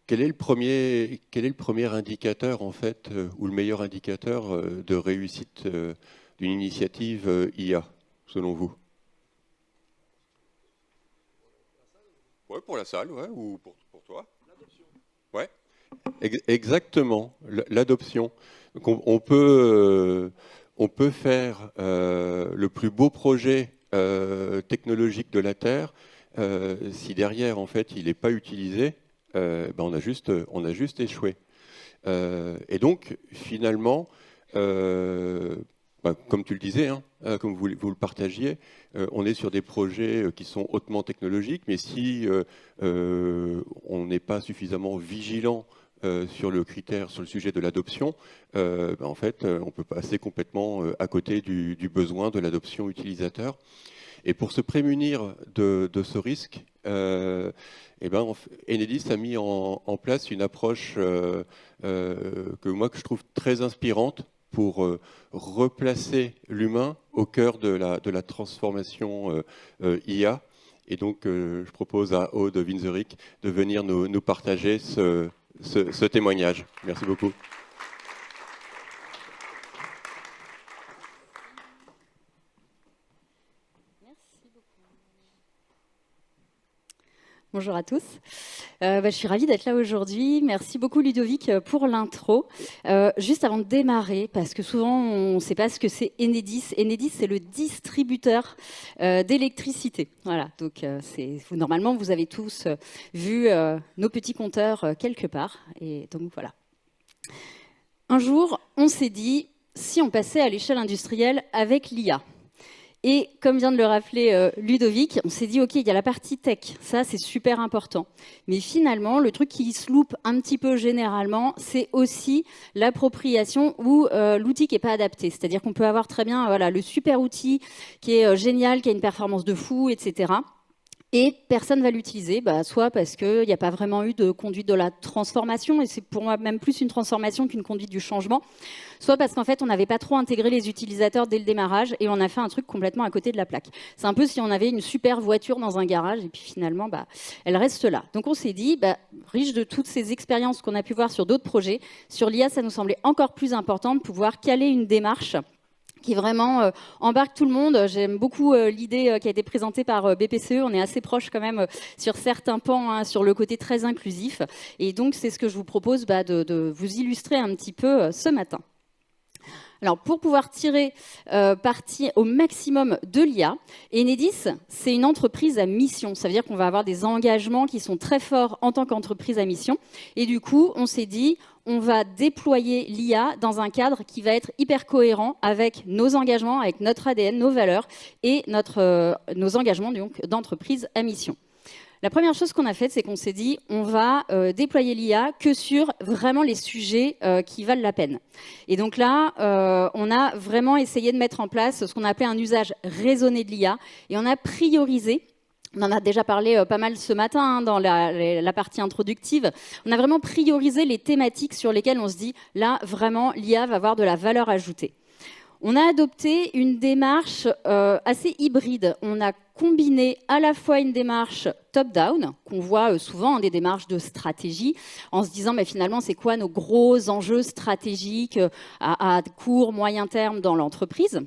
Quel est le premier indicateur, en fait, ou le meilleur indicateur de réussite d'une initiative IA, selon vous? Ouais, pour la salle, ouais, ou pour toi? L'adoption. Ouais, exactement, l'adoption. Donc on peut faire le plus beau projet technologique de la Terre. Si derrière, en fait, il n'est pas utilisé, ben on a juste échoué. Et donc, finalement, comme tu le disais, hein, comme vous le partagiez, on est sur des projets qui sont hautement technologiques, mais si on n'est pas suffisamment vigilant sur le sujet de l'adoption, en fait, on peut passer complètement à côté du besoin de l'adoption utilisateur. Et pour se prémunir de ce risque, Enedis a mis en place une approche que je trouve très inspirante pour replacer l'humain au cœur de la transformation IA. Et donc, je propose à Aude Winzerich de venir nous partager ce témoignage. Merci beaucoup. Bonjour à tous. Je suis ravie d'être là aujourd'hui. Merci beaucoup Ludovic pour l'intro. Juste avant de démarrer, parce que souvent on ne sait pas ce que c'est Enedis. Enedis, c'est le distributeur d'électricité. Voilà. Donc normalement vous avez tous vu nos petits compteurs quelque part. Et donc voilà. Un jour, on s'est dit si on passait à l'échelle industrielle avec l'IA. Et comme vient de le rappeler Ludovic, on s'est dit, OK, il y a la partie tech, ça c'est super important. Mais finalement, le truc qui se loupe un petit peu généralement, c'est aussi l'appropriation ou l'outil qui n'est pas adapté. C'est-à-dire qu'on peut avoir très bien le super outil qui est génial, qui a une performance de fou, etc. Et personne ne va l'utiliser, soit parce qu'il n'y a pas vraiment eu de conduite de la transformation, et c'est pour moi même plus une transformation qu'une conduite du changement, soit parce qu'en fait on n'avait pas trop intégré les utilisateurs dès le démarrage et on a fait un truc complètement à côté de la plaque. C'est un peu si on avait une super voiture dans un garage et puis finalement elle reste là. Donc on s'est dit, riche de toutes ces expériences qu'on a pu voir sur d'autres projets, sur l'IA ça nous semblait encore plus important de pouvoir caler une démarche qui vraiment embarque tout le monde. J'aime beaucoup l'idée qui a été présentée par BPCE. On est assez proche quand même sur certains pans, sur le côté très inclusif. Et donc, c'est ce que je vous propose de vous illustrer un petit peu ce matin. Alors, pour pouvoir tirer parti au maximum de l'IA, Enedis, c'est une entreprise à mission. Ça veut dire qu'on va avoir des engagements qui sont très forts en tant qu'entreprise à mission. Et du coup, on s'est dit, on va déployer l'IA dans un cadre qui va être hyper cohérent avec nos engagements, avec notre ADN, nos valeurs et nos engagements d'entreprise à mission. La première chose qu'on a faite, c'est qu'on s'est dit, on va déployer l'IA que sur vraiment les sujets qui valent la peine. Et donc là, on a vraiment essayé de mettre en place ce qu'on appelait un usage raisonné de l'IA et on a priorisé. On en a déjà parlé pas mal ce matin dans la partie introductive. On a vraiment priorisé les thématiques sur lesquelles on se dit, là, vraiment, l'IA va avoir de la valeur ajoutée. On a adopté une démarche assez hybride. On a combiné à la fois une démarche top-down, qu'on voit souvent, des démarches de stratégie, en se disant, mais finalement, c'est quoi nos gros enjeux stratégiques à court, moyen terme dans l'entreprise ?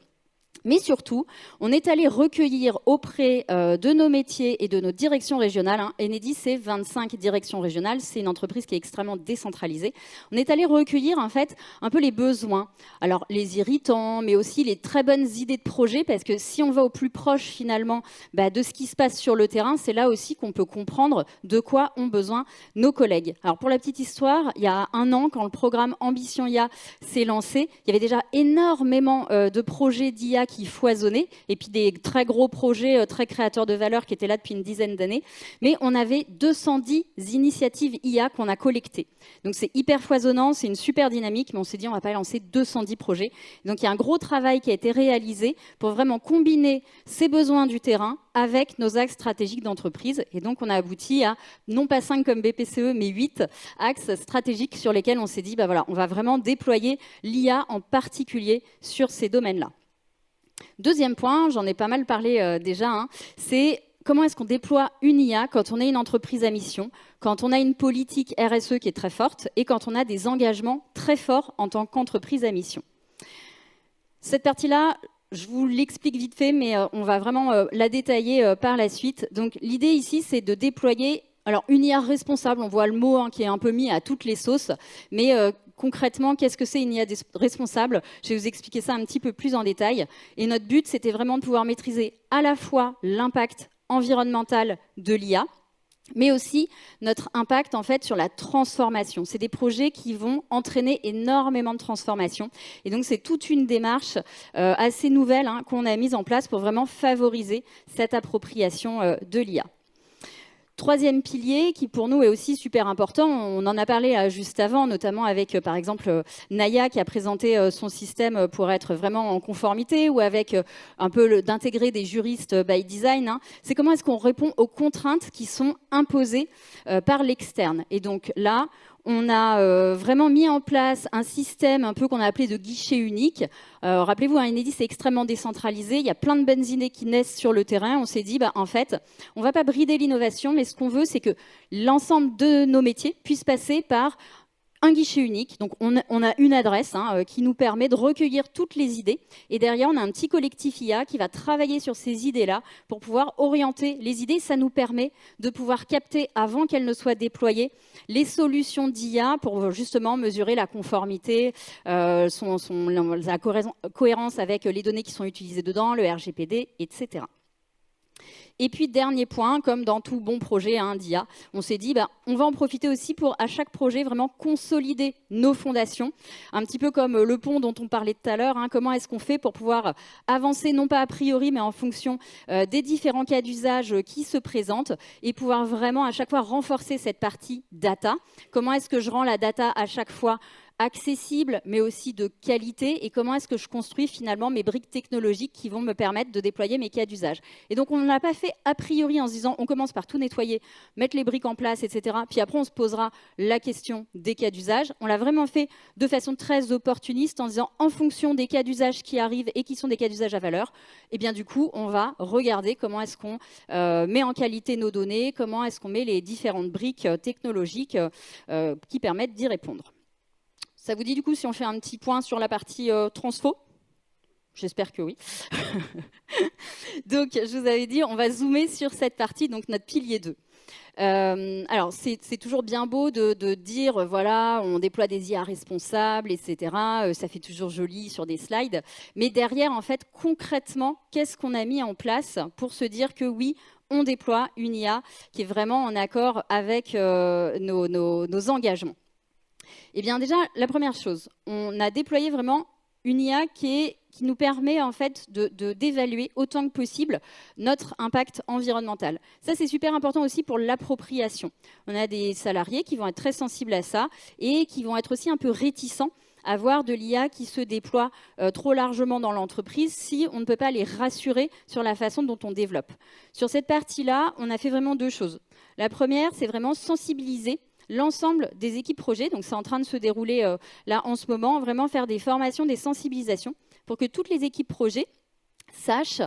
Mais surtout, on est allé recueillir auprès de nos métiers et de nos directions régionales. Enedis, c'est 25 directions régionales. C'est une entreprise qui est extrêmement décentralisée. On est allé recueillir en fait un peu les besoins. Alors les irritants, mais aussi les très bonnes idées de projet, parce que si on va au plus proche finalement de ce qui se passe sur le terrain, c'est là aussi qu'on peut comprendre de quoi ont besoin nos collègues. Alors pour la petite histoire, il y a un an, quand le programme Ambition IA s'est lancé, il y avait déjà énormément de projets d'IA qui foisonnaient, et puis des très gros projets très créateurs de valeur qui étaient là depuis une dizaine d'années. Mais on avait 210 initiatives IA qu'on a collectées. Donc c'est hyper foisonnant, c'est une super dynamique, mais on s'est dit on ne va pas lancer 210 projets. Donc il y a un gros travail qui a été réalisé pour vraiment combiner ces besoins du terrain avec nos axes stratégiques d'entreprise. Et donc on a abouti à, non pas 5 comme BPCE, mais 8 axes stratégiques sur lesquels on s'est dit, on va vraiment déployer l'IA en particulier sur ces domaines-là. Deuxième point, j'en ai pas mal parlé déjà, c'est comment est-ce qu'on déploie une IA quand on est une entreprise à mission, quand on a une politique RSE qui est très forte et quand on a des engagements très forts en tant qu'entreprise à mission. Cette partie-là, je vous l'explique vite fait, mais on va vraiment la détailler par la suite. Donc l'idée ici, c'est de déployer une IA responsable. On voit le mot qui est un peu mis à toutes les sauces, mais concrètement, qu'est-ce que c'est une IA responsable? Je vais vous expliquer ça un petit peu plus en détail. Et notre but, c'était vraiment de pouvoir maîtriser à la fois l'impact environnemental de l'IA, mais aussi notre impact en fait sur la transformation. C'est des projets qui vont entraîner énormément de transformation. Et donc, c'est toute une démarche assez nouvelle qu'on a mise en place pour vraiment favoriser cette appropriation de l'IA. Troisième pilier qui pour nous est aussi super important, on en a parlé juste avant, notamment avec par exemple Naya qui a présenté son système pour être vraiment en conformité ou avec un peu d'intégrer des juristes by design. C'est comment est-ce qu'on répond aux contraintes qui sont imposées par l'externe. Et donc là, on a vraiment mis en place un système un peu qu'on a appelé de guichet unique. Rappelez-vous, Enedis c'est extrêmement décentralisé. Il y a plein de bonnes idées qui naissent sur le terrain. On s'est dit, en fait, on ne va pas brider l'innovation, mais ce qu'on veut, c'est que l'ensemble de nos métiers puissent passer par un guichet unique. Donc, on a une adresse qui nous permet de recueillir toutes les idées. Et derrière, on a un petit collectif IA qui va travailler sur ces idées-là pour pouvoir orienter les idées. Ça nous permet de pouvoir capter, avant qu'elles ne soient déployées, les solutions d'IA pour justement mesurer la conformité, la cohérence avec les données qui sont utilisées dedans, le RGPD, etc. Et puis, dernier point, comme dans tout bon projet d'IA, on s'est dit, on va en profiter aussi pour, à chaque projet, vraiment consolider nos fondations. Un petit peu comme le pont dont on parlait tout à l'heure. Comment est-ce qu'on fait pour pouvoir avancer, non pas a priori, mais en fonction des différents cas d'usage qui se présentent et pouvoir vraiment, à chaque fois, renforcer cette partie data. Comment est-ce que je rends la data à chaque fois accessible, mais aussi de qualité, et comment est-ce que je construis finalement mes briques technologiques qui vont me permettre de déployer mes cas d'usage. Et donc, on ne l'a pas fait a priori en se disant, on commence par tout nettoyer, mettre les briques en place, etc. Puis après, on se posera la question des cas d'usage. On l'a vraiment fait de façon très opportuniste en disant, en fonction des cas d'usage qui arrivent et qui sont des cas d'usage à valeur, et bien du coup, on va regarder comment est-ce qu'on met en qualité nos données, comment est-ce qu'on met les différentes briques technologiques qui permettent d'y répondre. Ça vous dit du coup si on fait un petit point sur la partie transfo? J'espère que oui. Donc, je vous avais dit, on va zoomer sur cette partie, donc notre pilier 2. Alors, c'est toujours bien beau de dire, voilà, on déploie des IA responsables, etc. Ça fait toujours joli sur des slides. Mais derrière, en fait, concrètement, qu'est-ce qu'on a mis en place pour se dire que oui, on déploie une IA qui est vraiment en accord avec nos engagements? Eh bien déjà, la première chose, on a déployé vraiment une IA qui nous permet en fait d'évaluer autant que possible notre impact environnemental. Ça, c'est super important aussi pour l'appropriation. On a des salariés qui vont être très sensibles à ça et qui vont être aussi un peu réticents à voir de l'IA qui se déploie trop largement dans l'entreprise si on ne peut pas les rassurer sur la façon dont on développe. Sur cette partie-là, on a fait vraiment deux choses. La première, c'est vraiment sensibiliser l'ensemble des équipes projets, donc c'est en train de se dérouler là en ce moment, vraiment faire des formations, des sensibilisations pour que toutes les équipes projets sachent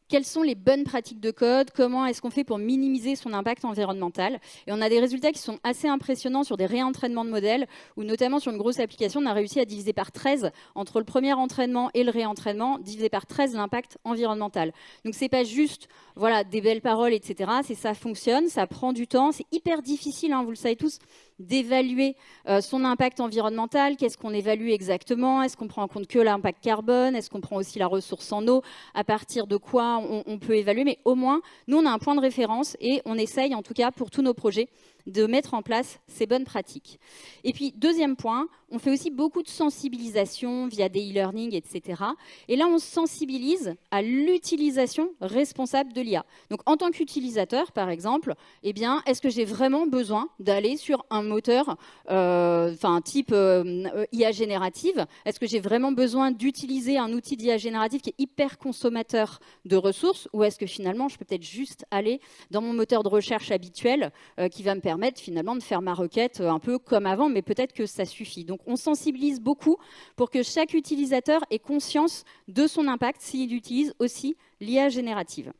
quelles sont les bonnes pratiques de code, comment est-ce qu'on fait pour minimiser son impact environnemental. Et on a des résultats qui sont assez impressionnants sur des réentraînements de modèles, où notamment sur une grosse application, on a réussi à diviser par 13, entre le premier entraînement et le réentraînement, diviser par 13 l'impact environnemental. Donc c'est pas juste voilà, des belles paroles, etc. C'est ça fonctionne, ça prend du temps, c'est hyper difficile, vous le savez tous, d'évaluer son impact environnemental. Qu'est-ce qu'on évalue exactement? Est-ce qu'on prend en compte que l'impact carbone? Est-ce qu'on prend aussi la ressource en eau? À partir de quoi on peut évaluer? Mais au moins, nous, on a un point de référence et on essaye, en tout cas, pour tous nos projets, de mettre en place ces bonnes pratiques. Et puis, deuxième point, on fait aussi beaucoup de sensibilisation via des e-learning, etc. Et là, on sensibilise à l'utilisation responsable de l'IA. Donc, en tant qu'utilisateur, par exemple, eh bien, est-ce que j'ai vraiment besoin d'aller sur un moteur type IA générative? Est-ce que j'ai vraiment besoin d'utiliser un outil d'IA générative qui est hyper consommateur de ressources? Ou est-ce que finalement, je peux peut-être juste aller dans mon moteur de recherche habituel qui va me permettre finalement de faire ma requête un peu comme avant, mais peut-être que ça suffit. Donc, on sensibilise beaucoup pour que chaque utilisateur ait conscience de son impact s'il utilise aussi l'IA générative.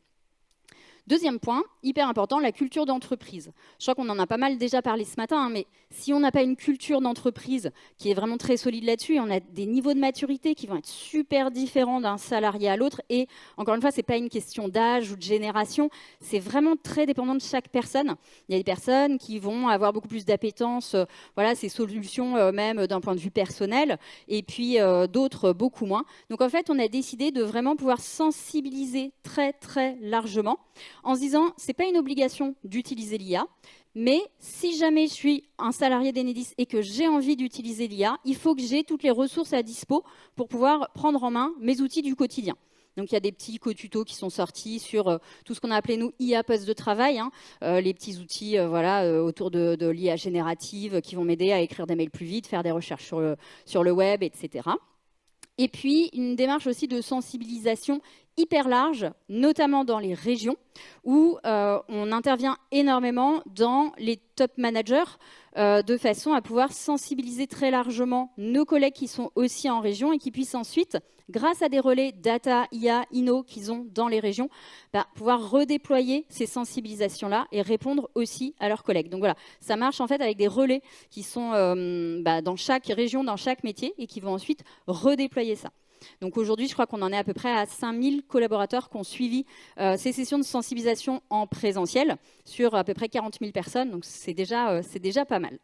Deuxième point, hyper important, la culture d'entreprise. Je crois qu'on en a pas mal déjà parlé ce matin, hein, mais si on n'a pas une culture d'entreprise qui est vraiment très solide là-dessus, on a des niveaux de maturité qui vont être super différents d'un salarié à l'autre. Et encore une fois, ce n'est pas une question d'âge ou de génération, c'est vraiment très dépendant de chaque personne. Il y a des personnes qui vont avoir beaucoup plus d'appétence, voilà, ces solutions même d'un point de vue personnel, et puis d'autres beaucoup moins. Donc en fait, on a décidé de vraiment pouvoir sensibiliser très très largement, en se disant, ce n'est pas une obligation d'utiliser l'IA, mais si jamais je suis un salarié d'Enedis et que j'ai envie d'utiliser l'IA, il faut que j'ai toutes les ressources à dispo pour pouvoir prendre en main mes outils du quotidien. Donc il y a des petits co-tutos qui sont sortis sur tout ce qu'on a appelé nous IA poste de travail, hein, les petits outils autour de l'IA générative qui vont m'aider à écrire des mails plus vite, faire des recherches sur le web, etc. Et puis, une démarche aussi de sensibilisation hyper large, notamment dans les régions, où on intervient énormément dans les top managers, de façon à pouvoir sensibiliser très largement nos collègues qui sont aussi en région et qui puissent ensuite, grâce à des relais data, IA, Inno qu'ils ont dans les régions, pouvoir redéployer ces sensibilisations-là et répondre aussi à leurs collègues. Donc voilà, ça marche en fait avec des relais qui sont dans chaque région, dans chaque métier et qui vont ensuite redéployer ça. Donc aujourd'hui, je crois qu'on en est à peu près à 5000 collaborateurs qui ont suivi ces sessions de sensibilisation en présentiel sur à peu près 40 000 personnes, donc c'est déjà pas mal.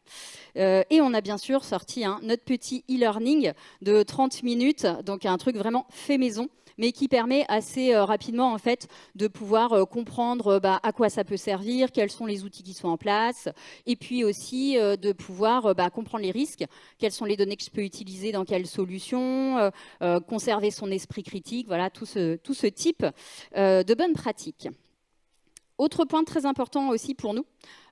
Et on a bien sûr sorti notre petit e-learning de 30 minutes, donc un truc vraiment fait maison, mais qui permet assez rapidement en fait de pouvoir comprendre à quoi ça peut servir, quels sont les outils qui sont en place, et puis aussi de pouvoir comprendre les risques, quelles sont les données que je peux utiliser dans quelle solution, conserver son esprit critique, voilà, tout ce type de bonnes pratiques. Autre point très important aussi pour nous,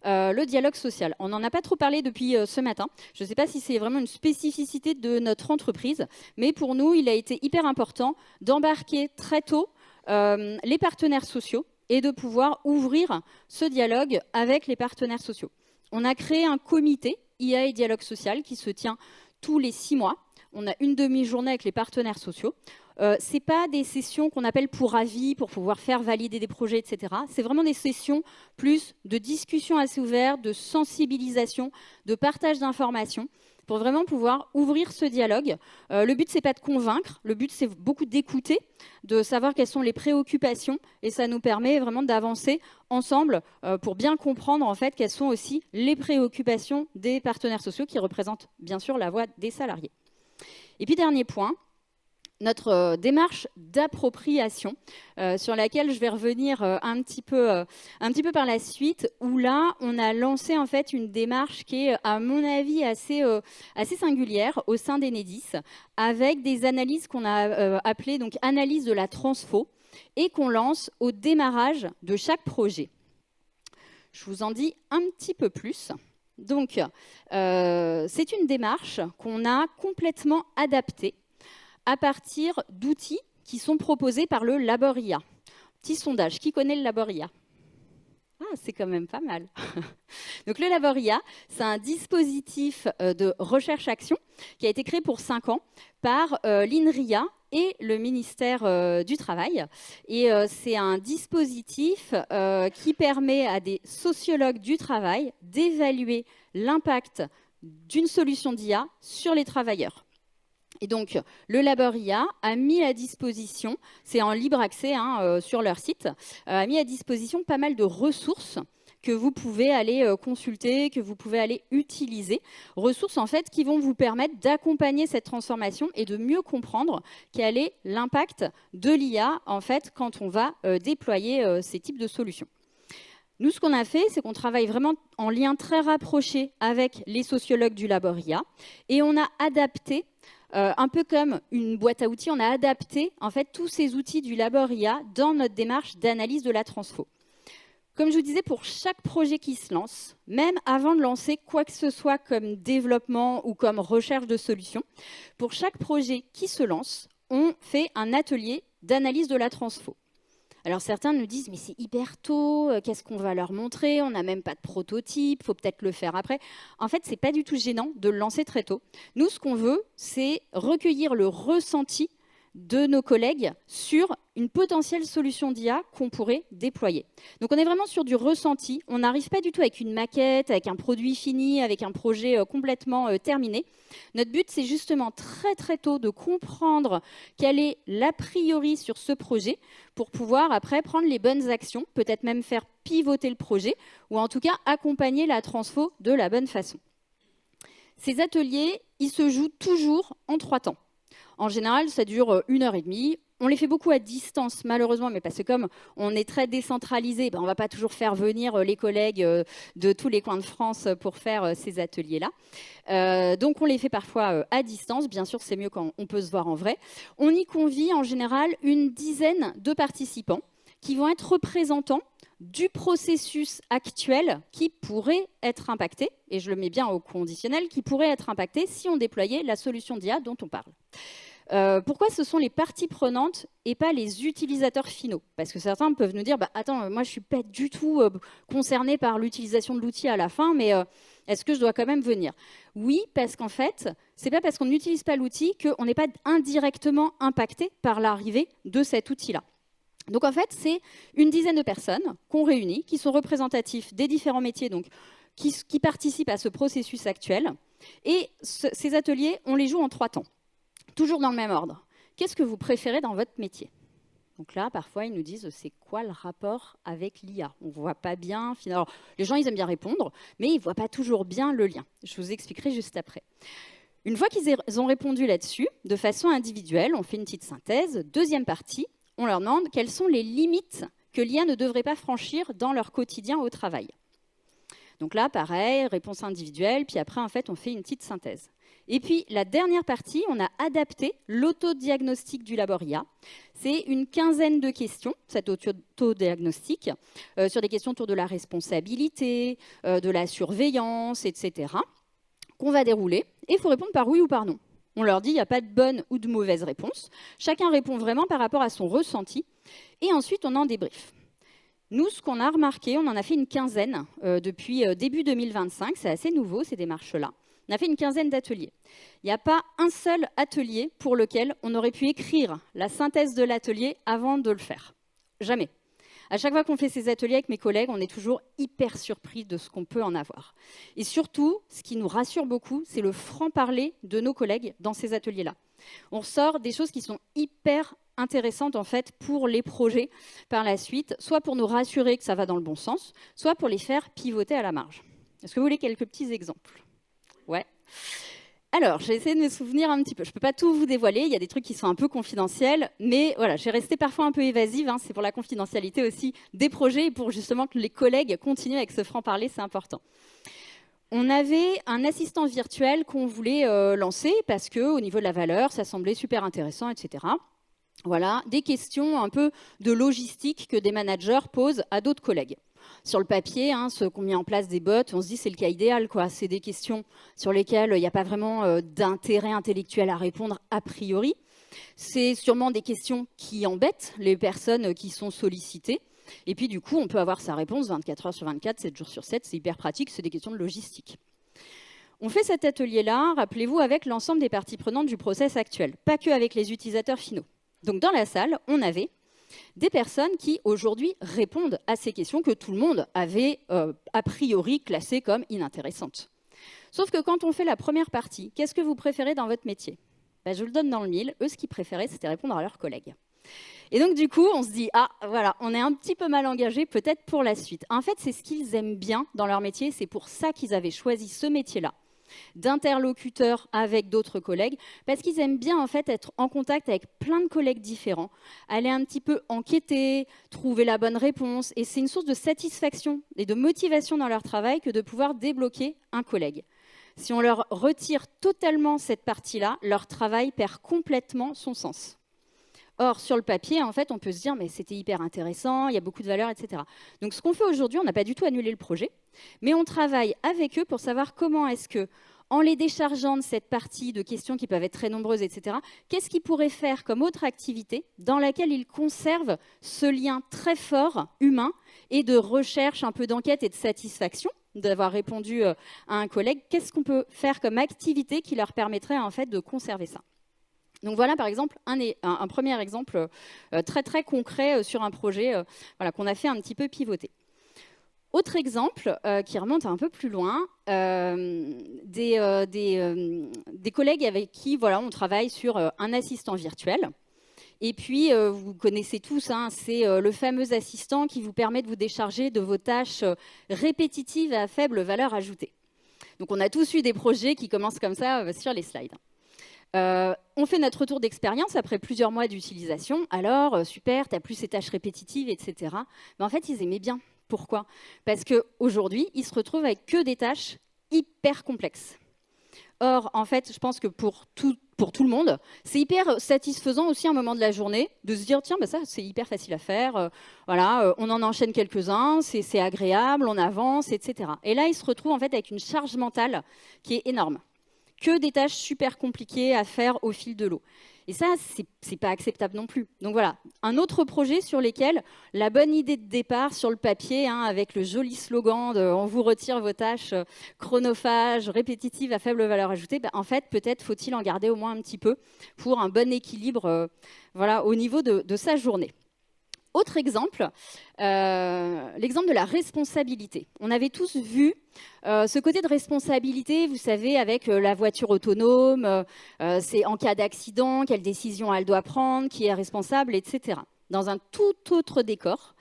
le dialogue social. On n'en a pas trop parlé depuis ce matin. Je ne sais pas si c'est vraiment une spécificité de notre entreprise, mais pour nous, il a été hyper important d'embarquer très tôt les partenaires sociaux et de pouvoir ouvrir ce dialogue avec les partenaires sociaux. On a créé un comité IA et dialogue social qui se tient tous les 6 mois. On a une demi-journée avec les partenaires sociaux. Ce n'est pas des sessions qu'on appelle pour avis, pour pouvoir faire valider des projets, etc. C'est vraiment des sessions plus de discussion assez ouverte, de sensibilisation, de partage d'informations, pour vraiment pouvoir ouvrir ce dialogue. Le but, ce n'est pas de convaincre, le but, c'est beaucoup d'écouter, de savoir quelles sont les préoccupations, et ça nous permet vraiment d'avancer ensemble pour bien comprendre en fait quelles sont aussi les préoccupations des partenaires sociaux qui représentent bien sûr la voix des salariés. Et puis dernier point, notre démarche d'appropriation sur laquelle je vais revenir un petit peu par la suite, où là on a lancé en fait une démarche qui est à mon avis assez singulière au sein d'Enedis, avec des analyses qu'on a appelées donc analyse de la transfo et qu'on lance au démarrage de chaque projet. Je vous en dis un petit peu plus. Donc c'est une démarche qu'on a complètement adaptée à partir d'outils qui sont proposés par le Laboria. Petit sondage, qui connaît le Laboria? Ah, c'est quand même pas mal. Donc le Laboria, c'est un dispositif de recherche-action qui a été créé pour 5 ans par l'INRIA et le ministère du Travail. Et c'est un dispositif qui permet à des sociologues du travail d'évaluer l'impact d'une solution d'IA sur les travailleurs. Et donc, le Laboria a mis à disposition, c'est en libre accès sur leur site, a mis à disposition pas mal de ressources que vous pouvez aller consulter, que vous pouvez aller utiliser. Ressources en fait qui vont vous permettre d'accompagner cette transformation et de mieux comprendre quel est l'impact de l'IA en fait quand on va déployer ces types de solutions. Nous, ce qu'on a fait, c'est qu'on travaille vraiment en lien très rapproché avec les sociologues du Laboria et on a adapté un peu comme une boîte à outils, on a adapté en fait tous ces outils du Laboria dans notre démarche d'analyse de la transfo. Comme je vous disais, pour chaque projet qui se lance, même avant de lancer quoi que ce soit comme développement ou comme recherche de solutions, pour chaque projet qui se lance, on fait un atelier d'analyse de la transfo. Alors certains nous disent, mais c'est hyper tôt, qu'est-ce qu'on va leur montrer? On n'a même pas de prototype, il faut peut-être le faire après. En fait, ce n'est pas du tout gênant de le lancer très tôt. Nous, ce qu'on veut, c'est recueillir le ressenti de nos collègues sur une potentielle solution d'IA qu'on pourrait déployer. Donc on est vraiment sur du ressenti, on n'arrive pas du tout avec une maquette, avec un produit fini, avec un projet complètement terminé. Notre but, c'est justement très très tôt de comprendre quel est l'a priori sur ce projet pour pouvoir après prendre les bonnes actions, peut-être même faire pivoter le projet ou en tout cas accompagner la transfo de la bonne façon. Ces ateliers, ils se jouent toujours en 3 temps. En général, ça dure 1h30. On les fait beaucoup à distance, malheureusement, mais parce que comme on est très décentralisé, on ne va pas toujours faire venir les collègues de tous les coins de France pour faire ces ateliers-là. Donc, on les fait parfois à distance. Bien sûr, c'est mieux quand on peut se voir en vrai. On y convie en général une dizaine de participants qui vont être représentants du processus actuel qui pourrait être impacté, et je le mets bien au conditionnel, qui pourrait être impacté si on déployait la solution d'IA dont on parle. Pourquoi ce sont les parties prenantes et pas les utilisateurs finaux? Parce que certains peuvent nous dire attends, moi je ne suis pas du tout concerné par l'utilisation de l'outil à la fin, mais est-ce que je dois quand même venir? Oui, parce qu'en fait, ce n'est pas parce qu'on n'utilise pas l'outil qu'on n'est pas indirectement impacté par l'arrivée de cet outil-là. Donc en fait, c'est une dizaine de personnes qu'on réunit, qui sont représentatifs des différents métiers, donc qui participent à ce processus actuel. Et ces ateliers, on les joue en 3 temps. Toujours dans le même ordre. Qu'est-ce que vous préférez dans votre métier? Donc là, parfois, ils nous disent, c'est quoi le rapport avec l'IA? On ne voit pas bien. Alors, les gens, ils aiment bien répondre, mais ils ne voient pas toujours bien le lien. Je vous expliquerai juste après. Une fois qu'ils ont répondu là-dessus, de façon individuelle, on fait une petite synthèse. Deuxième partie, on leur demande quelles sont les limites que l'IA ne devrait pas franchir dans leur quotidien au travail. Donc là, pareil, réponse individuelle, puis après, en fait, on fait une petite synthèse. Et puis, la dernière partie, on a adapté l'autodiagnostic du labor IA. C'est une quinzaine de questions, cet autodiagnostic, sur des questions autour de la responsabilité, de la surveillance, etc., qu'on va dérouler. Et il faut répondre par oui ou par non. On leur dit, il n'y a pas de bonne ou de mauvaise réponse. Chacun répond vraiment par rapport à son ressenti. Et ensuite, on en débriefe. Nous, ce qu'on a remarqué, on en a fait une quinzaine depuis début 2025. C'est assez nouveau, ces démarches-là. On a fait une quinzaine d'ateliers. Il n'y a pas un seul atelier pour lequel on aurait pu écrire la synthèse de l'atelier avant de le faire. Jamais. À chaque fois qu'on fait ces ateliers avec mes collègues, on est toujours hyper surpris de ce qu'on peut en avoir. Et surtout, ce qui nous rassure beaucoup, c'est le franc-parler de nos collègues dans ces ateliers-là. On ressort des choses qui sont hyper intéressantes en fait pour les projets par la suite, soit pour nous rassurer que ça va dans le bon sens, soit pour les faire pivoter à la marge. Est-ce que vous voulez quelques petits exemples? Ouais. Alors, j'ai essayé de me souvenir un petit peu. Je ne peux pas tout vous dévoiler, il y a des trucs qui sont un peu confidentiels, mais voilà, j'ai resté parfois un peu évasive. C'est pour la confidentialité aussi des projets et pour justement que les collègues continuent avec ce franc-parler, c'est important. On avait un assistant virtuel qu'on voulait lancer parce qu'au niveau de la valeur, ça semblait super intéressant, etc. Voilà, des questions un peu de logistique que des managers posent à d'autres collègues. Sur le papier, ceux qui ont mis en place des bots, on se dit c'est le cas idéal, quoi. C'est des questions sur lesquelles il n'y a pas vraiment d'intérêt intellectuel à répondre a priori. C'est sûrement des questions qui embêtent les personnes qui sont sollicitées. Et puis du coup, on peut avoir sa réponse 24 heures sur 24, 7 jours sur 7. C'est hyper pratique, c'est des questions de logistique. On fait cet atelier-là, rappelez-vous, avec l'ensemble des parties prenantes du process actuel, pas que avec les utilisateurs finaux. Donc dans la salle, on avait des personnes qui, aujourd'hui, répondent à ces questions que tout le monde avait a priori classées comme inintéressantes. Sauf que quand on fait la première partie, qu'est-ce que vous préférez dans votre métier? Je vous le donne dans le mille. Eux, ce qu'ils préféraient, c'était répondre à leurs collègues. Et donc, du coup, on se dit, voilà, on est un petit peu mal engagé, peut-être pour la suite. En fait, c'est ce qu'ils aiment bien dans leur métier. C'est pour ça qu'ils avaient choisi ce métier-là, d'interlocuteurs avec d'autres collègues, parce qu'ils aiment bien en fait être en contact avec plein de collègues différents, aller un petit peu enquêter, trouver la bonne réponse, et c'est une source de satisfaction et de motivation dans leur travail que de pouvoir débloquer un collègue. Si on leur retire totalement cette partie-là, leur travail perd complètement son sens. Or, sur le papier, en fait, on peut se dire, mais c'était hyper intéressant, il y a beaucoup de valeur, etc. Donc, ce qu'on fait aujourd'hui, on n'a pas du tout annulé le projet, mais on travaille avec eux pour savoir comment est-ce que, en les déchargeant de cette partie de questions qui peuvent être très nombreuses, etc., qu'est-ce qu'ils pourraient faire comme autre activité dans laquelle ils conservent ce lien très fort, humain, et de recherche, un peu d'enquête et de satisfaction d'avoir répondu à un collègue. Qu'est-ce qu'on peut faire comme activité qui leur permettrait, en fait, de conserver ça? Donc voilà par exemple un premier exemple très très concret sur un projet voilà, qu'on a fait un petit peu pivoter. Autre exemple qui remonte un peu plus loin, des collègues avec qui voilà, on travaille sur un assistant virtuel. Et puis, vous connaissez tous, hein, c'est le fameux assistant qui vous permet de vous décharger de vos tâches répétitives à faible valeur ajoutée. Donc, on a tous eu des projets qui commencent comme ça sur les slides. On fait notre retour d'expérience après plusieurs mois d'utilisation. Alors, super, tu n'as plus ces tâches répétitives, etc. Mais en fait, ils aimaient bien. Pourquoi? Parce qu'aujourd'hui, ils se retrouvent avec que des tâches hyper complexes. Or, en fait, je pense que pour tout le monde, c'est hyper satisfaisant aussi à un moment de la journée de se dire, tiens, bah ça, c'est hyper facile à faire. Voilà, on en enchaîne quelques-uns, c'est agréable, on avance, etc. Et là, ils se retrouvent en fait avec une charge mentale qui est énorme. Que des tâches super compliquées à faire au fil de l'eau. Et ça, c'est pas acceptable non plus. Donc voilà, un autre projet sur lequel la bonne idée de départ sur le papier, hein, avec le joli slogan de on vous retire vos tâches chronophages, répétitives à faible valeur ajoutée, en fait, peut-être faut-il en garder au moins un petit peu pour un bon équilibre voilà, au niveau de sa journée. Autre exemple, l'exemple de la responsabilité. On avait tous vu ce côté de responsabilité, vous savez, avec la voiture autonome, c'est en cas d'accident, quelle décision elle doit prendre, qui est responsable, etc. Dans un tout autre décor,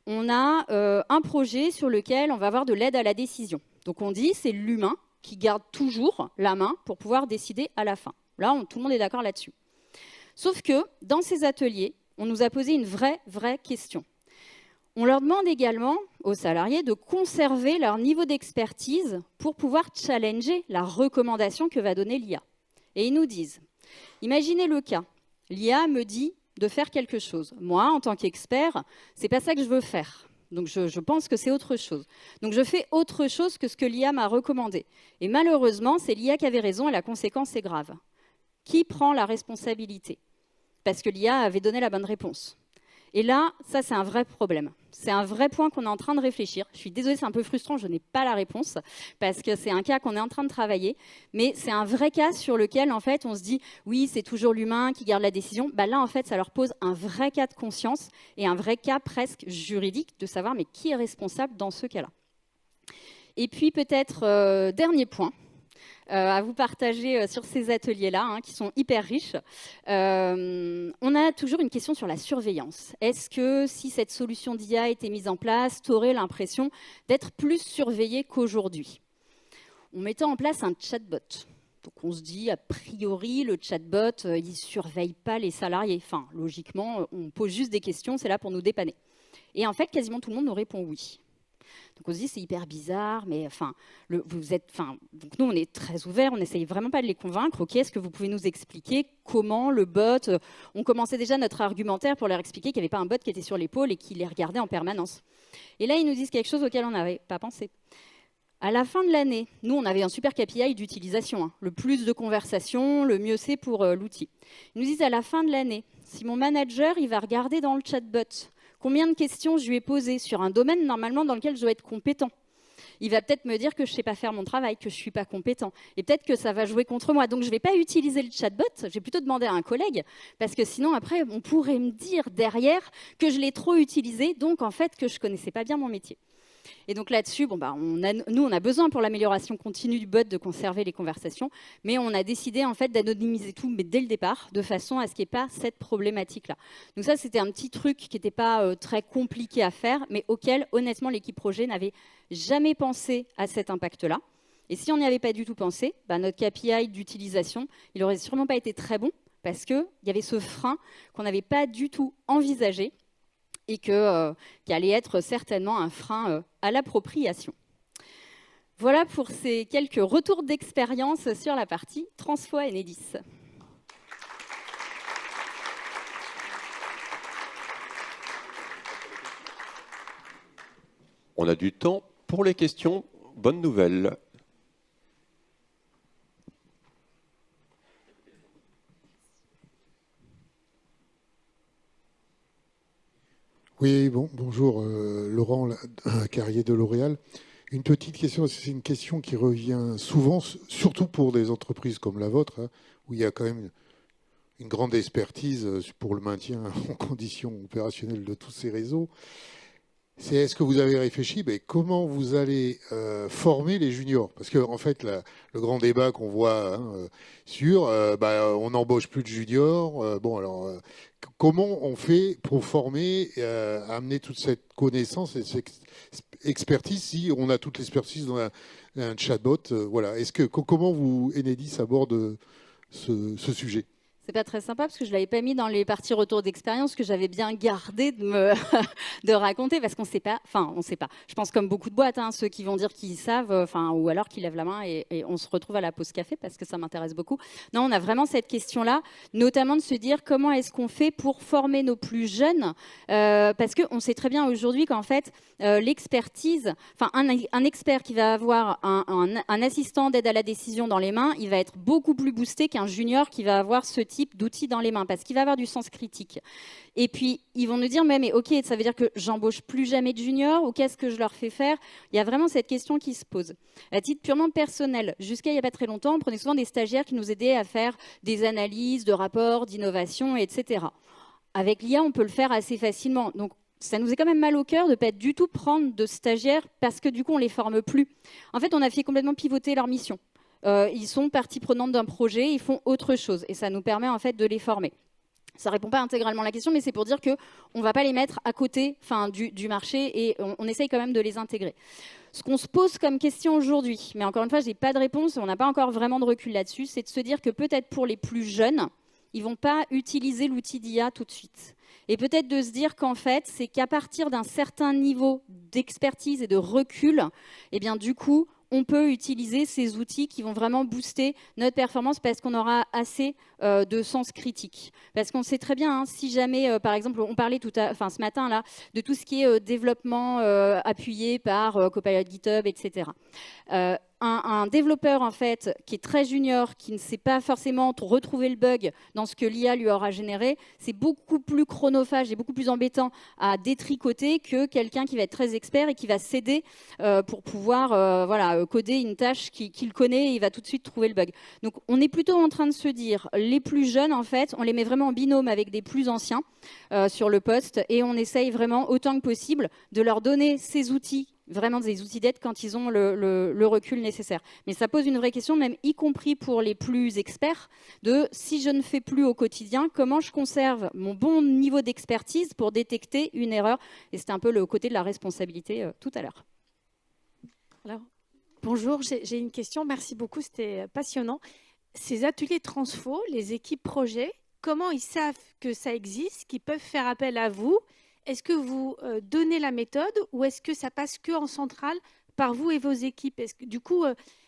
on a un projet sur lequel on va avoir de l'aide à la décision. Donc on dit c'est l'humain qui garde toujours la main pour pouvoir décider à la fin. Là, tout le monde est d'accord là-dessus. Sauf que dans ces ateliers, on nous a posé une vraie question. On leur demande également aux salariés de conserver leur niveau d'expertise pour pouvoir challenger la recommandation que va donner l'IA. Et ils nous disent, imaginez le cas, l'IA me dit de faire quelque chose. Moi, en tant qu'expert, c'est pas ça que je veux faire. Donc je pense que c'est autre chose. Donc je fais autre chose que ce que l'IA m'a recommandé. Et malheureusement, c'est l'IA qui avait raison et la conséquence est grave. Qui prend la responsabilité? Parce que l'IA avait donné la bonne réponse. Et là, ça, c'est un vrai problème. C'est un vrai point qu'on est en train de réfléchir. Je suis désolée, c'est un peu frustrant, je n'ai pas la réponse, parce que c'est un cas qu'on est en train de travailler, mais c'est un vrai cas sur lequel, en fait, on se dit, oui, c'est toujours l'humain qui garde la décision. Là, en fait, ça leur pose un vrai cas de conscience et un vrai cas presque juridique de savoir, mais qui est responsable dans ce cas-là? Et puis, peut-être, dernier point, à vous partager sur ces ateliers-là, hein, qui sont hyper riches. On a toujours une question sur la surveillance. Est-ce que si cette solution d'IA était mise en place, tu aurais l'impression d'être plus surveillé qu'aujourd'hui? On mettait en place un chatbot. Donc on se dit, a priori, le chatbot, il ne surveille pas les salariés. Enfin, logiquement, on pose juste des questions, c'est là pour nous dépanner. Et en fait, quasiment tout le monde nous répond oui. Donc on se dit c'est hyper bizarre, mais enfin, donc nous on est très ouverts, on n'essaye vraiment pas de les convaincre. Ok, est-ce que vous pouvez nous expliquer comment le bot? On commençait déjà notre argumentaire pour leur expliquer qu'il n'y avait pas un bot qui était sur l'épaule et qui les regardait en permanence. Et là ils nous disent quelque chose auquel on n'avait pas pensé. À la fin de l'année, nous on avait un super KPI d'utilisation. Le plus de conversations, le mieux c'est pour l'outil. Ils nous disent à la fin de l'année, si mon manager il va regarder dans le chatbot combien de questions je lui ai posées sur un domaine normalement dans lequel je dois être compétent. Il va peut-être me dire que je ne sais pas faire mon travail, que je ne suis pas compétent. Et peut-être que ça va jouer contre moi. Donc je ne vais pas utiliser le chatbot, je vais plutôt demander à un collègue, parce que sinon après, on pourrait me dire derrière que je l'ai trop utilisé, donc en fait que je ne connaissais pas bien mon métier. Et donc là-dessus, nous, on a besoin pour l'amélioration continue du bot de conserver les conversations, mais on a décidé en fait d'anonymiser tout, mais dès le départ, de façon à ce qu'il n'y ait pas cette problématique-là. Donc ça, c'était un petit truc qui n'était pas très compliqué à faire, mais auquel, honnêtement, l'équipe projet n'avait jamais pensé à cet impact-là. Et si on n'y avait pas du tout pensé, notre KPI d'utilisation, il n'aurait sûrement pas été très bon, parce qu'il y avait ce frein qu'on n'avait pas du tout envisagé, et qui allait être certainement un frein à l'appropriation. Voilà pour ces quelques retours d'expérience sur la partie Transfo Enedis. On a du temps pour les questions. Bonne nouvelle. Oui, bonjour, Laurent Carrier de L'Oréal. Une petite question, c'est une question qui revient souvent, surtout pour des entreprises comme la vôtre, hein, où il y a quand même une grande expertise pour le maintien en conditions opérationnelles de tous ces réseaux. C'est est-ce que vous avez réfléchi comment vous allez former les juniors? Parce que en fait, le grand débat qu'on voit sur on n'embauche plus de juniors. Comment on fait pour former, amener toute cette connaissance et cette expertise si on a toute l'expertise dans un chatbot? Voilà. Comment vous, Enedis, aborde ce sujet? C'est pas très sympa parce que je l'avais pas mis dans les parties retour d'expérience que j'avais bien gardé de me de raconter parce qu'on sait pas. Enfin, on sait pas. Je pense comme beaucoup de boîtes, ceux qui vont dire qu'ils savent, ou alors qui lèvent la main et on se retrouve à la pause café parce que ça m'intéresse beaucoup. Non, on a vraiment cette question-là, notamment de se dire comment est-ce qu'on fait pour former nos plus jeunes, parce que on sait très bien aujourd'hui qu'en fait l'expertise, un expert qui va avoir un assistant d'aide à la décision dans les mains, il va être beaucoup plus boosté qu'un junior qui va avoir ce type d'outils dans les mains parce qu'il va avoir du sens critique. Et puis, ils vont nous dire, mais ok, ça veut dire que j'embauche plus jamais de juniors ou qu'est-ce que je leur fais faire? Il y a vraiment cette question qui se pose. À titre purement personnel, jusqu'à il n'y a pas très longtemps, on prenait souvent des stagiaires qui nous aidaient à faire des analyses de rapports, d'innovation, etc. Avec l'IA, on peut le faire assez facilement. Donc, ça nous est quand même mal au cœur de ne pas du tout prendre de stagiaires parce que du coup, on ne les forme plus. En fait, on a fait complètement pivoter leur mission. Ils sont partie prenante d'un projet, ils font autre chose et ça nous permet en fait de les former. Ça ne répond pas intégralement à la question, mais c'est pour dire qu'on ne va pas les mettre à côté du marché et on essaye quand même de les intégrer. Ce qu'on se pose comme question aujourd'hui, mais encore une fois, je n'ai pas de réponse, on n'a pas encore vraiment de recul là-dessus, c'est de se dire que peut-être pour les plus jeunes, ils ne vont pas utiliser l'outil d'IA tout de suite. Et peut-être de se dire qu'en fait, c'est qu'à partir d'un certain niveau d'expertise et de recul, eh bien du coup, on peut utiliser ces outils qui vont vraiment booster notre performance parce qu'on aura assez de sens critique. Parce qu'on sait très bien, si jamais, par exemple, on parlait ce matin là, de tout ce qui est développement appuyé par Copilot GitHub, etc. Un développeur en fait qui est très junior, qui ne sait pas forcément retrouver le bug dans ce que l'IA lui aura généré, c'est beaucoup plus chronophage et beaucoup plus embêtant à détricoter que quelqu'un qui va être très expert et qui va s'aider pour pouvoir coder une tâche qu'il connaît et il va tout de suite trouver le bug. Donc on est plutôt en train de se dire, les plus jeunes en fait, on les met vraiment en binôme avec des plus anciens sur le poste et on essaye vraiment autant que possible de leur donner ces outils, vraiment des outils d'aide quand ils ont le recul nécessaire. Mais ça pose une vraie question, même y compris pour les plus experts, de si je ne fais plus au quotidien, comment je conserve mon bon niveau d'expertise pour détecter une erreur? Et c'était un peu le côté de la responsabilité tout à l'heure. Alors, bonjour, j'ai une question. Merci beaucoup, c'était passionnant. Ces ateliers transfo, les équipes projets, comment ils savent que ça existe, qu'ils peuvent faire appel à vous? Est-ce que vous donnez la méthode ou est-ce que ça passe que en centrale par vous et vos équipes? Du coup,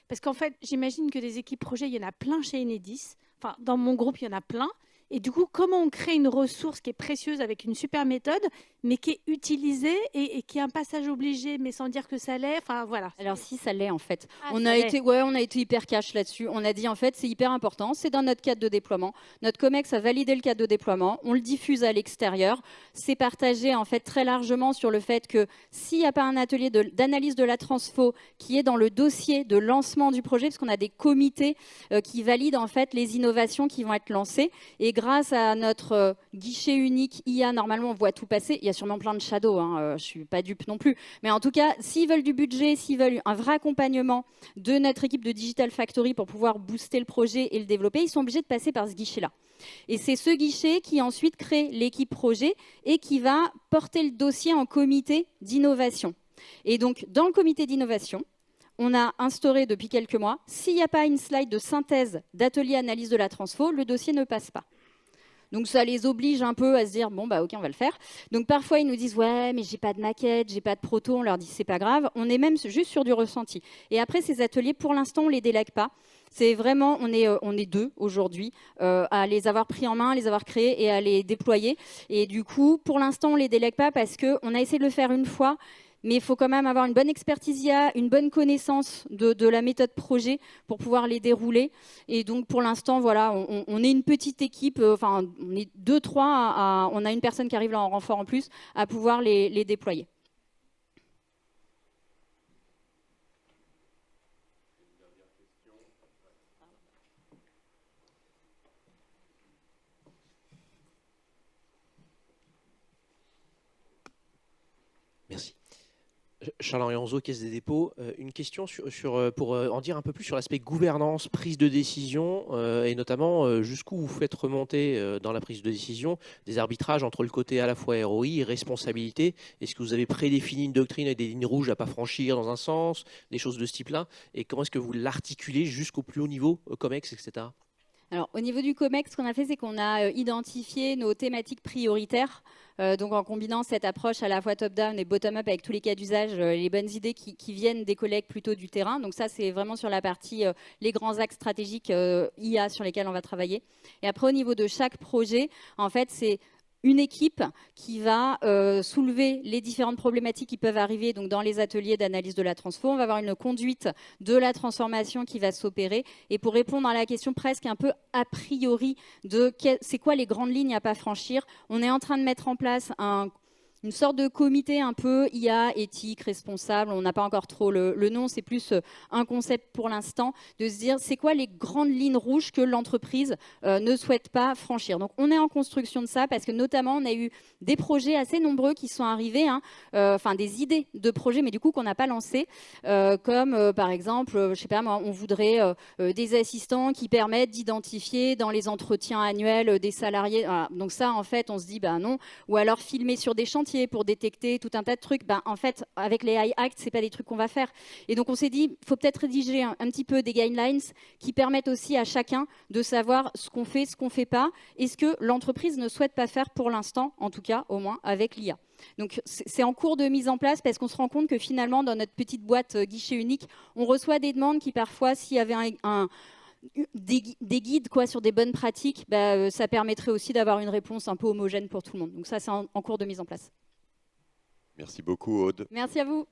parce qu'en fait, j'imagine que des équipes projets, il y en a plein chez Enedis. Enfin, dans mon groupe, il y en a plein. Et du coup, comment on crée une ressource qui est précieuse avec une super méthode, mais qui est utilisée et qui est un passage obligé, mais sans dire que ça l'est? Enfin, voilà. Alors si, ça l'est en fait. Ah, on a été hyper cash là-dessus. On a dit en fait, c'est hyper important, c'est dans notre cadre de déploiement. Notre COMEX a validé le cadre de déploiement, on le diffuse à l'extérieur. C'est partagé en fait très largement sur le fait que s'il n'y a pas un atelier d'analyse de la transfo qui est dans le dossier de lancement du projet, parce qu'on a des comités qui valident en fait les innovations qui vont être lancées. Et grâce à notre guichet unique IA, normalement, on voit tout passer. Il y a sûrement plein de shadows, je ne suis pas dupe non plus. Mais en tout cas, s'ils veulent du budget, s'ils veulent un vrai accompagnement de notre équipe de Digital Factory pour pouvoir booster le projet et le développer, ils sont obligés de passer par ce guichet-là. Et c'est ce guichet qui ensuite crée l'équipe projet et qui va porter le dossier en comité d'innovation. Et donc, dans le comité d'innovation, on a instauré depuis quelques mois, s'il n'y a pas une slide de synthèse d'atelier analyse de la transfo, le dossier ne passe pas. Donc ça les oblige un peu à se dire bon bah ok on va le faire. Donc parfois ils nous disent ouais mais j'ai pas de maquette, j'ai pas de proto, on leur dit c'est pas grave. On est même juste sur du ressenti. Et après ces ateliers pour l'instant on les délègue pas. C'est vraiment on est deux aujourd'hui à les avoir pris en main, à les avoir créés et à les déployer. Et du coup pour l'instant on les délègue pas parce que on a essayé de le faire une fois. Mais il faut quand même avoir une bonne expertise IA, une bonne connaissance de la méthode projet pour pouvoir les dérouler. Et donc, pour l'instant, voilà, on est une petite équipe, on est 2-3, on a une personne qui arrive là en renfort en plus, à pouvoir les déployer. Charles-Henri Anzo, Caisse des dépôts. Une question pour en dire un peu plus sur l'aspect gouvernance, prise de décision, et notamment jusqu'où vous faites remonter dans la prise de décision des arbitrages entre le côté à la fois ROI et responsabilité. Est-ce que vous avez prédéfini une doctrine avec des lignes rouges à pas franchir dans un sens, des choses de ce type-là? Et comment est-ce que vous l'articulez jusqu'au plus haut niveau, COMEX, etc.? Alors, au niveau du COMEX, ce qu'on a fait, c'est qu'on a identifié nos thématiques prioritaires. Donc, en combinant cette approche à la fois top-down et bottom-up avec tous les cas d'usage, les bonnes idées qui viennent des collègues plutôt du terrain. Donc, ça, c'est vraiment sur la partie, les grands axes stratégiques IA sur lesquels on va travailler. Et après, au niveau de chaque projet, en fait, c'est une équipe qui va soulever les différentes problématiques qui peuvent arriver donc dans les ateliers d'analyse de la transfo. On va avoir une conduite de la transformation qui va s'opérer. Et pour répondre à la question presque un peu a priori de c'est quoi les grandes lignes à pas franchir, on est en train de mettre en place une sorte de comité un peu IA, éthique, responsable. On n'a pas encore trop le nom, c'est plus un concept pour l'instant, de se dire c'est quoi les grandes lignes rouges que l'entreprise ne souhaite pas franchir. Donc on est en construction de ça parce que notamment on a eu des projets assez nombreux qui sont arrivés, enfin des idées de projets, mais du coup qu'on n'a pas lancé, comme par exemple, je sais pas moi, on voudrait des assistants qui permettent d'identifier dans les entretiens annuels des salariés. Voilà. Donc ça en fait on se dit bah non, ou alors filmer sur des chantiers pour détecter tout un tas de trucs, ben, en fait, avec les AI Act, c'est pas des trucs qu'on va faire. Et donc, on s'est dit, il faut peut-être rédiger un petit peu des guidelines qui permettent aussi à chacun de savoir ce qu'on fait, ce qu'on fait pas, et ce que l'entreprise ne souhaite pas faire pour l'instant, en tout cas, au moins, avec l'IA. Donc, c'est en cours de mise en place parce qu'on se rend compte que finalement, dans notre petite boîte guichet unique, on reçoit des demandes qui, parfois, s'il y avait des guides quoi, sur des bonnes pratiques, bah, ça permettrait aussi d'avoir une réponse un peu homogène pour tout le monde. Donc ça, c'est en cours de mise en place. Merci beaucoup, Aude. Merci à vous.